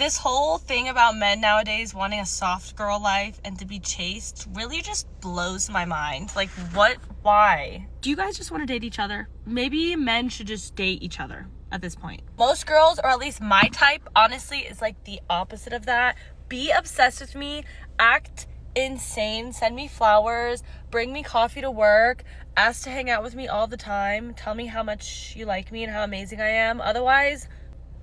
This whole thing about men nowadays wanting a soft girl life and to be chaste really just blows my mind. Like, what? Why? Do you guys just want to date each other? Maybe men should just date each other at this point. Most girls, or at least my type, honestly, is like the opposite of that. Be obsessed with me, act insane, send me flowers, bring me coffee to work, ask to hang out with me all the time, tell me how much you like me and how amazing I am. Otherwise,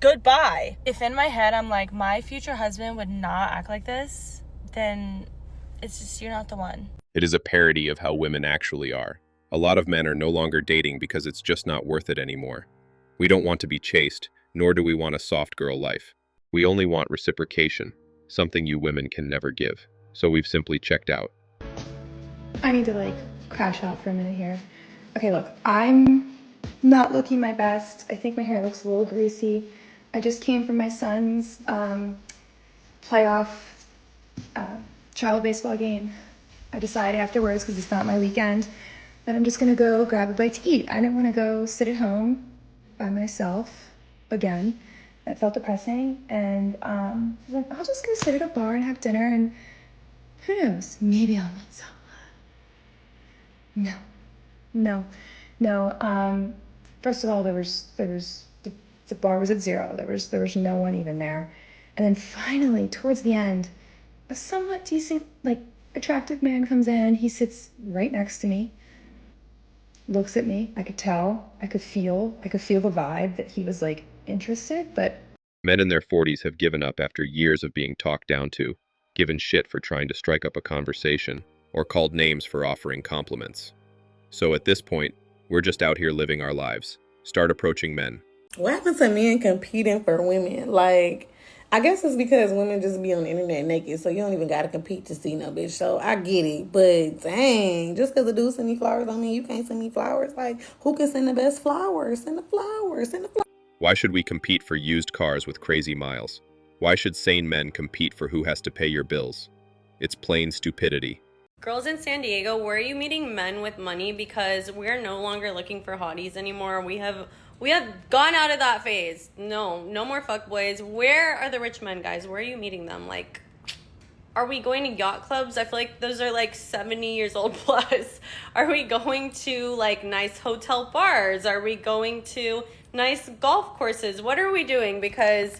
goodbye. If in my head I'm like, my future husband would not act like this, then it's just, you're not the one. It is a parody of how women actually are. A lot of men are no longer dating because it's just not worth it anymore. We don't want to be chaste, nor do we want a soft girl life. We only want reciprocation, something you women can never give. So we've simply checked out. I need to crash out for a minute here. Okay, look, I'm not looking my best. I think my hair looks a little greasy. I just came from my son's playoff travel baseball game. I decided afterwards, because it's not my weekend, that I'm just gonna go grab a bite to eat. I didn't want to go sit at home by myself again. That felt depressing, and then I'll just go sit at a bar and have dinner, and who knows, maybe I'll meet someone. No. First of all, there was the bar was at zero. There was no one even there, and then finally, towards the end, a somewhat decent, attractive man comes in. He sits right next to me, looks at me. I could tell, I could feel the vibe that he was interested, but Men in their 40s have given up after years of being talked down to, given shit for trying to strike up a conversation, or called names for offering compliments. So at this point, we're just out here living our lives. Start approaching men. What happened to men competing for women? I guess it's because women just be on the internet naked, so you don't even gotta compete to see no bitch. So I get it, but dang, just because a dude send me flowers don't mean you can't send me flowers. Who can send the best flowers? Send the flowers. Why should we compete for used cars with crazy miles? Why should sane men compete for who has to pay your bills? It's plain stupidity. Girls in San Diego, where are you meeting men with money? Because we're no longer looking for hotties anymore. We have gone out of that phase. No more fuckboys. Where are the rich men, guys? Where are you meeting them? Are we going to yacht clubs? I feel like those are 70 years old plus. Are we going to nice hotel bars? Are we going to nice golf courses? What are we doing? Because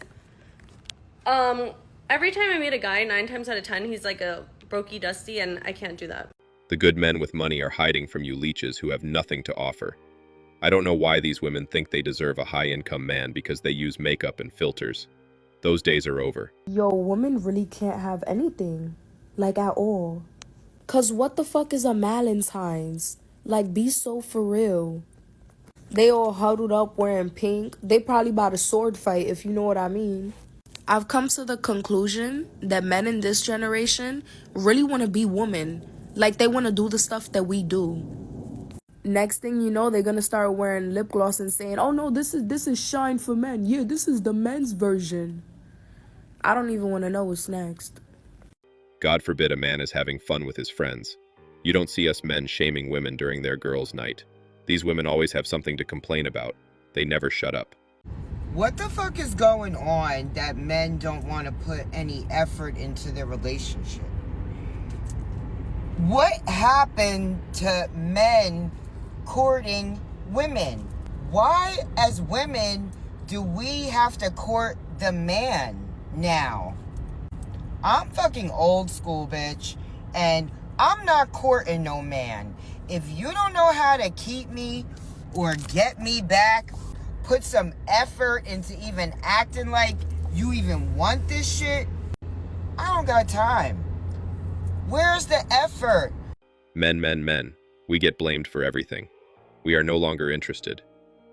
every time I meet a guy, 9 times out of 10, he's like a brokey dusty, and I can't do that. The good men with money are hiding from you leeches who have nothing to offer. I don't know why these women think they deserve a high-income man because they use makeup and filters. Those days are over. Yo, women really can't have anything. At all. Cause what the fuck is a Valentine's? Be so for real. They all huddled up wearing pink. They probably about a sword fight, if you know what I mean. I've come to the conclusion that men in this generation really want to be women. They want to do the stuff that we do. Next thing you know, they're going to start wearing lip gloss and saying, oh no, this is Shine for Men. Yeah, this is the men's version. I don't even want to know what's next. God forbid a man is having fun with his friends. You don't see us men shaming women during their girls' night. These women always have something to complain about. They never shut up. What the fuck is going on that men don't want to put any effort into their relationship? What happened to men courting women? Why, as women, do we have to court the man now? I'm fucking old school, bitch, and I'm not courting no man. If you don't know how to keep me or get me back, put some effort into even acting like you even want this shit, I don't got time. Where's the effort? Men. We get blamed for everything. We are no longer interested.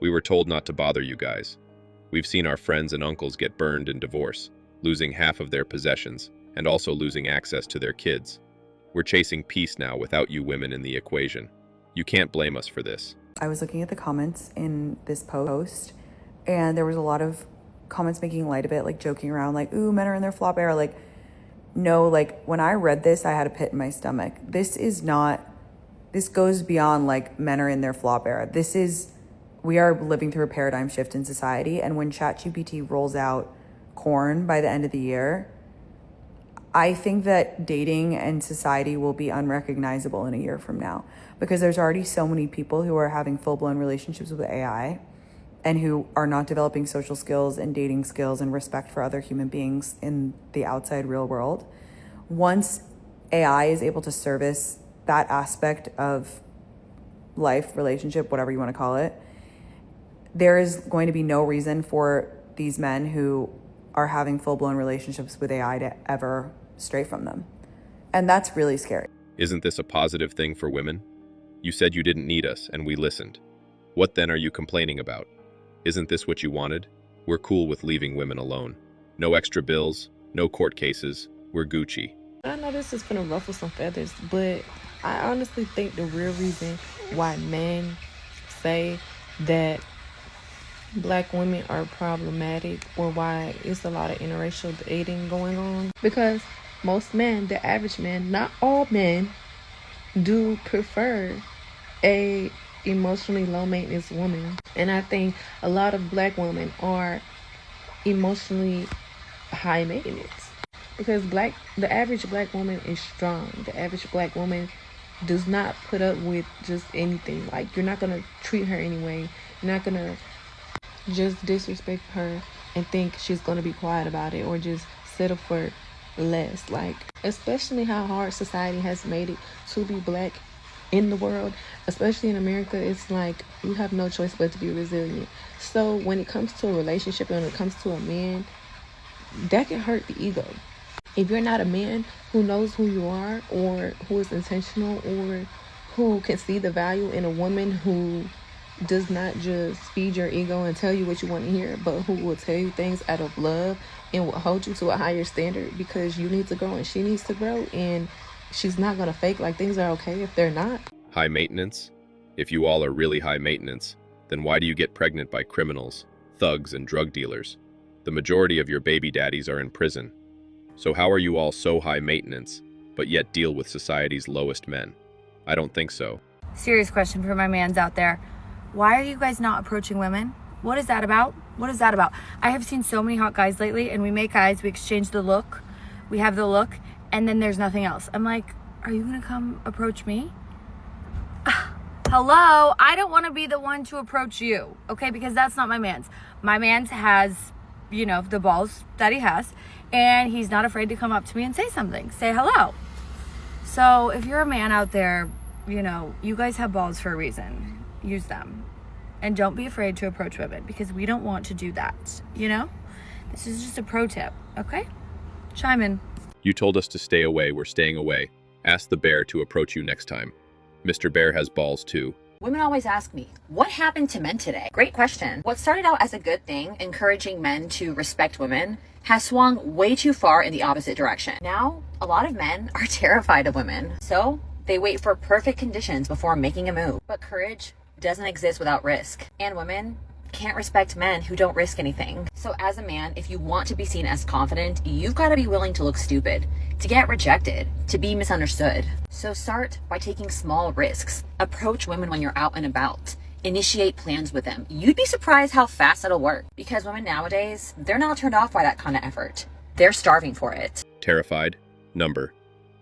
We were told not to bother you guys. We've seen our friends and uncles get burned in divorce, losing half of their possessions, and also losing access to their kids. We're chasing peace now without you women in the equation. You can't blame us for this. I was looking at the comments in this post, and there was a lot of comments making light of it, joking around, ooh, men are in their flop era. No, when I read this, I had a pit in my stomach. This goes beyond men are in their flop era. We are living through a paradigm shift in society, and when ChatGPT rolls out corn by the end of the year, I think that dating and society will be unrecognizable in a year from now, because there's already so many people who are having full-blown relationships with AI and who are not developing social skills and dating skills and respect for other human beings in the outside real world. Once AI is able to service that aspect of life, relationship, whatever you want to call it, there is going to be no reason for these men who are having full-blown relationships with AI to ever stray from them. And that's really scary. Isn't this a positive thing for women? You said you didn't need us, and we listened. What then are you complaining about? Isn't this what you wanted? We're cool with leaving women alone. No extra bills, no court cases. We're Gucci. I know this is gonna ruffle some feathers, but I honestly think the real reason why men say that Black women are problematic, or why it's a lot of interracial dating going on, because most men, the average man, not all men, do prefer a emotionally low maintenance woman. And I think a lot of Black women are emotionally high maintenance, because the average Black woman is strong. The average Black woman does not put up with just anything. Like, you're not gonna treat her anyway. You're not gonna just disrespect her and think she's gonna be quiet about it, or just settle for less. Like, especially how hard society has made it to be Black in the world, especially in America. It's like you have no choice but to be resilient. So when it comes to a relationship and when it comes to a man, that can hurt the ego. If you're not a man who knows who you are, or who is intentional, or who can see the value in a woman who does not just feed your ego and tell you what you want to hear, but who will tell you things out of love and will hold you to a higher standard, because you need to grow and she needs to grow, and she's not going to fake like things are okay if they're not. High maintenance? If you all are really high maintenance, then why do you get pregnant by criminals, thugs, and drug dealers? The majority of your baby daddies are in prison. So how are you all so high maintenance, but yet deal with society's lowest men? I don't think so. Serious question for my mans out there. Why are you guys not approaching women? What is that about? What is that about? I have seen so many hot guys lately, and we make eyes, we exchange the look, we have the look, and then there's nothing else. I'm like, are you gonna come approach me? Hello, I don't want to be the one to approach you, okay? Because that's not my man's. My man's has, you know, the balls that he has, and he's not afraid to come up to me and say something, say hello. So if you're a man out there, you know, you guys have balls for a reason. Use them. And don't be afraid to approach women, because we don't want to do that, you know? This is just a pro tip, okay? Chime in. You told us to stay away, we're staying away. Ask the bear to approach you next time. Mr. Bear has balls too. Women always ask me, what happened to men today? Great question. What started out as a good thing, encouraging men to respect women, has swung way too far in the opposite direction. Now, a lot of men are terrified of women, so they wait for perfect conditions before making a move. But courage doesn't exist without risk, and women can't respect men who don't risk anything. So as a man, if you want to be seen as confident, you've got to be willing to look stupid, to get rejected, to be misunderstood. So start by taking small risks. Approach women when you're out and about. Initiate plans with them. You'd be surprised how fast it'll work, because women nowadays, they're not turned off by that kind of effort. They're starving for it. Terrified? Number.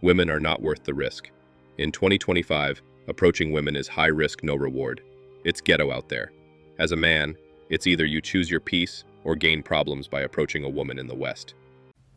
Women are not worth the risk. In 2025, approaching women is high risk, no reward. It's ghetto out there. As a man, it's either you choose your peace or gain problems by approaching a woman in the West.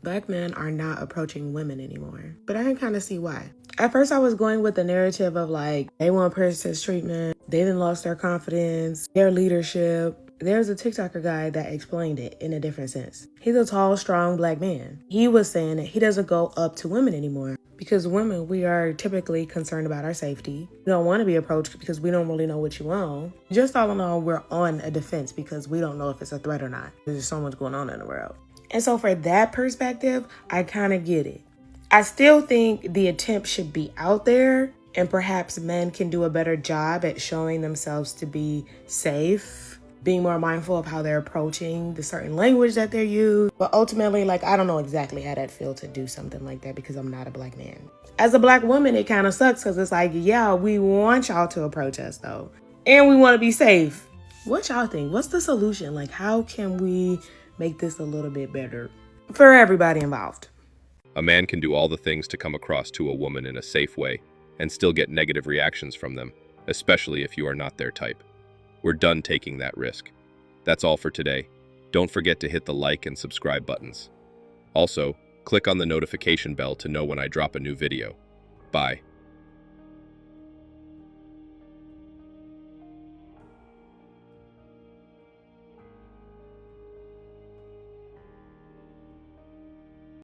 Black men are not approaching women anymore, but I can kind of see why. At first, I was going with the narrative of like, they want princess treatment, they done lost their confidence, their leadership. There's a TikToker guy that explained it in a different sense. He's a tall, strong Black man. He was saying that he doesn't go up to women anymore because women, we are typically concerned about our safety. We don't want to be approached because we don't really know what you want. Just all in all, we're on a defense because we don't know if it's a threat or not. There's so much going on in the world. And so for that perspective, I kind of get it. I still think the attempt should be out there, and perhaps men can do a better job at showing themselves to be safe, being more mindful of how they're approaching the certain language that they're using. But ultimately, like, I don't know exactly how that feels to do something like that because I'm not a Black man. As a Black woman, it kind of sucks because it's like, yeah, we want y'all to approach us though. And we want to be safe. What y'all think? What's the solution? Like, how can we make this a little bit better for everybody involved. A man can do all the things to come across to a woman in a safe way and still get negative reactions from them, especially if you are not their type. We're done taking that risk. That's all for today. Don't forget to hit the like and subscribe buttons. Also, click on the notification bell to know when I drop a new video. Bye.